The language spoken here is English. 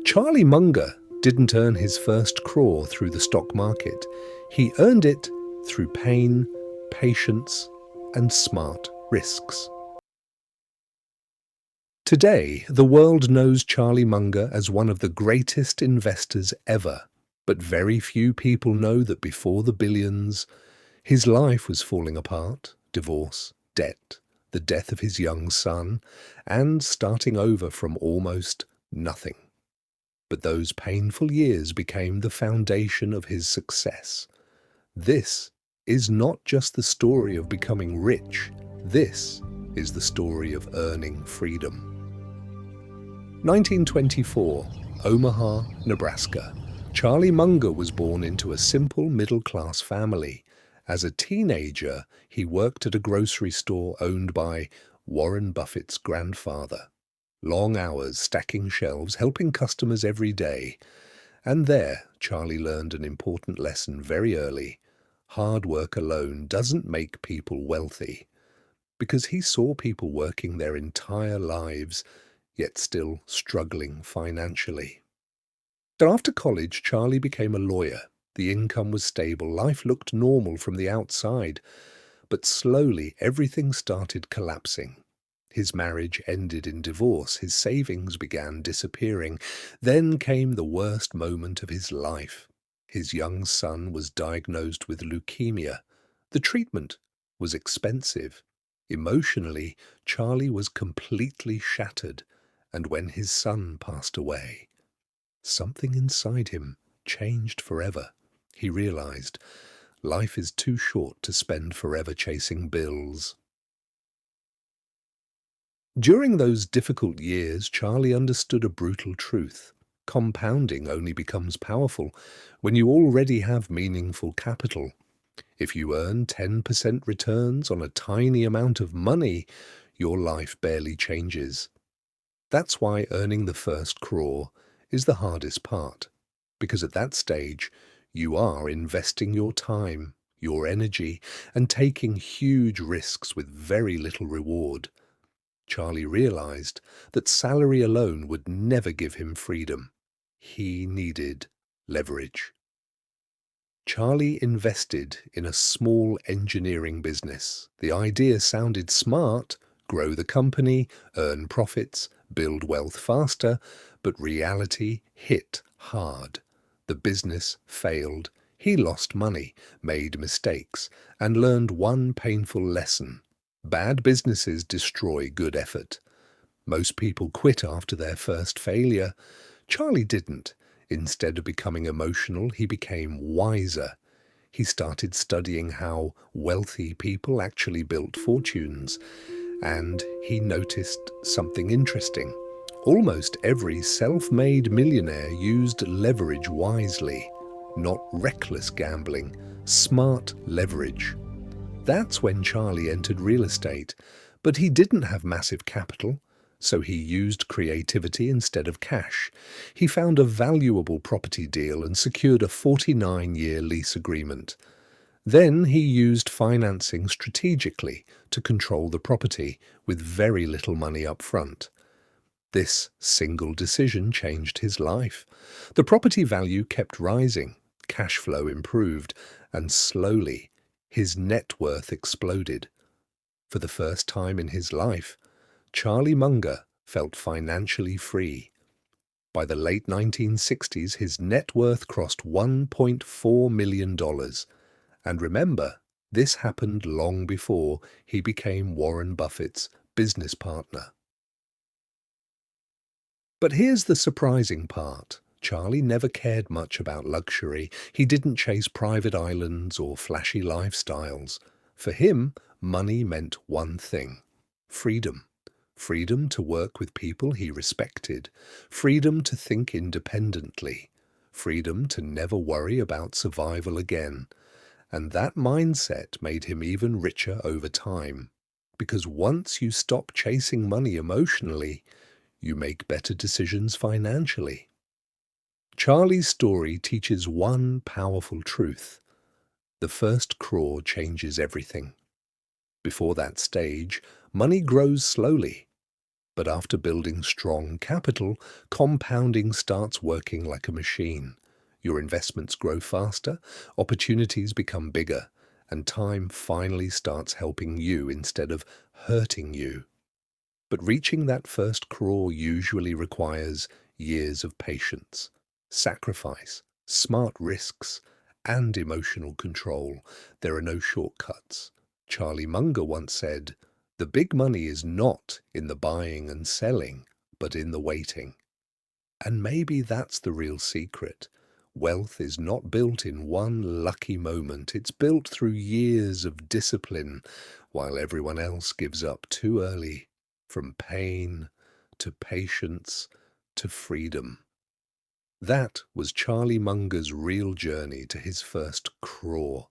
Charlie Munger didn't earn his first crore through the stock market. He earned it through pain, patience, and smart risks. Today, the world knows Charlie Munger as one of the greatest investors ever. But very few people know that before the billions, his life was falling apart: divorce, debt, the death of his young son, and starting over from almost nothing. But those painful years became the foundation of his success. This is not just the story of becoming rich. This is the story of earning freedom. 1924, Omaha, Nebraska. Charlie Munger was born into a simple middle-class family. As a teenager, he worked at a grocery store owned by Warren Buffett's grandfather. Long hours stacking shelves, helping customers every day. And there, Charlie learned an important lesson very early. Hard work alone doesn't make people wealthy, because he saw people working their entire lives, yet still struggling financially. So after college, Charlie became a lawyer. The income was stable, life looked normal from the outside, but slowly everything started collapsing. His marriage ended in divorce, his savings began disappearing. Then came the worst moment of his life. His young son was diagnosed with leukemia. The treatment was expensive. Emotionally, Charlie was completely shattered, and when his son passed away, something inside him changed forever. He realized life is too short to spend forever chasing bills. During those difficult years, Charlie understood a brutal truth. Compounding only becomes powerful when you already have meaningful capital. If you earn 10% returns on a tiny amount of money, your life barely changes. That's why earning the first crore is the hardest part, because at that stage, you are investing your time, your energy, and taking huge risks with very little reward. Charlie realized that salary alone would never give him freedom. He needed leverage. Charlie invested in a small engineering business. The idea sounded smart: grow the company, earn profits, build wealth faster, but reality hit hard. The business failed. He lost money, made mistakes, and learned one painful lesson. Bad businesses destroy good effort. Most people quit after their first failure. Charlie didn't. Instead of becoming emotional, he became wiser. He started studying how wealthy people actually built fortunes, and he noticed something interesting. Almost every self-made millionaire used leverage wisely. Not reckless gambling, smart leverage. That's when Charlie entered real estate, but he didn't have massive capital, so he used creativity instead of cash. He found a valuable property deal and secured a 49-year lease agreement. Then he used financing strategically to control the property with very little money up front. This single decision changed his life. The property value kept rising, cash flow improved, and slowly his net worth exploded. For the first time in his life, Charlie Munger felt financially free. By the late 1960s, his net worth crossed $1.4 million. And remember, this happened long before he became Warren Buffett's business partner. But here's the surprising part. Charlie never cared much about luxury. He didn't chase private islands or flashy lifestyles. For him, money meant one thing: freedom. Freedom to work with people he respected. Freedom to think independently. Freedom to never worry about survival again. And that mindset made him even richer over time. Because once you stop chasing money emotionally, you make better decisions financially. Charlie's story teaches one powerful truth: the first crore changes everything. Before that stage, money grows slowly, But after building strong capital, compounding starts working like a machine. Your investments grow faster, opportunities become bigger, and time finally starts helping you instead of hurting you. But reaching that first crore usually requires years of patience, sacrifice, smart risks, and emotional control. There are no shortcuts. Charlie Munger once said, "The big money is not in the buying and selling, but in the waiting." And maybe that's the real secret. Wealth is not built in one lucky moment. It's built through years of discipline, while everyone else gives up too early. From pain to patience to freedom. That was Charlie Munger's real journey to his first crore.